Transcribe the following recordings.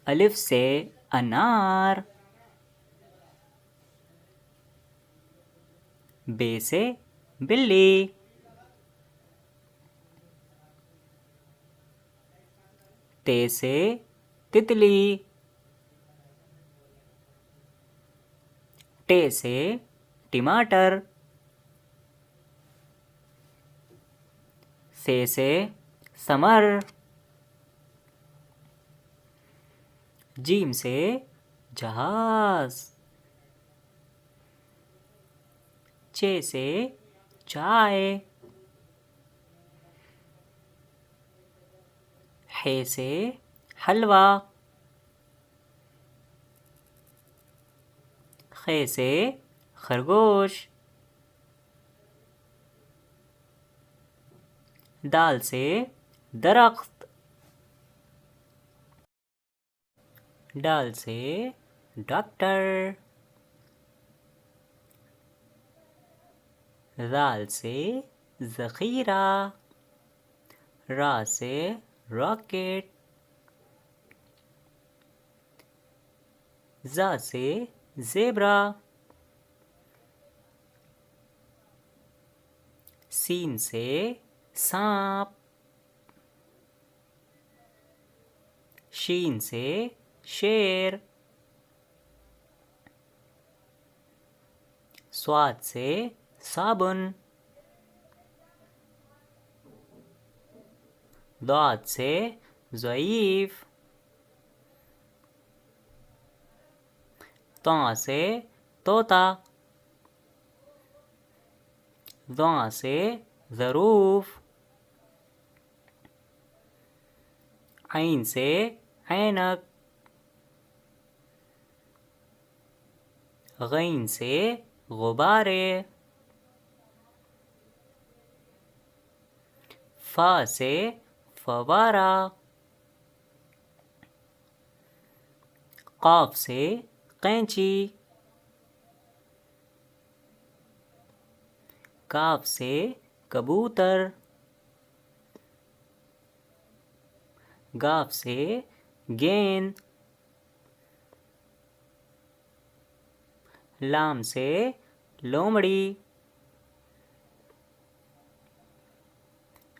अलिफ से अनार। बे से बिल्ली। ते से तितली। टे से टमाटर। से समर। जीम से जहाज। चे से चाय। हे से हलवा। खे से खरगोश। दाल से दरख्त। डाल से डॉक्टर। राल से ज़ख़ीरा। रा से रॉकेट। ज़ा से ज़ेब्रा। सीन से सांप। शीन से शेर। स्वाद से साबुन। दाद से ज़ईफ़। ता से तोता। ज़ा से ज़रूफ़। ऐन से ऐनक। गैन से गुब्बारे। फ़ा से फवारा। क़ाफ़ से कैंची। काफ से कबूतर। गाफ से गेंद। लाम से लोमड़ी।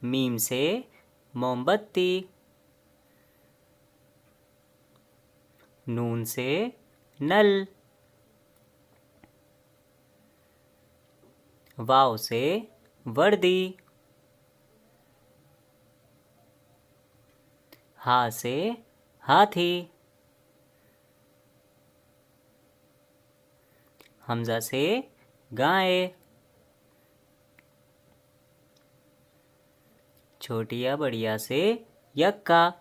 मीम से मोमबत्ती। नून से नल। वाव से वर्दी। हा से हाथी। हमजा से गाय। छोटिया बढ़िया से यक्का।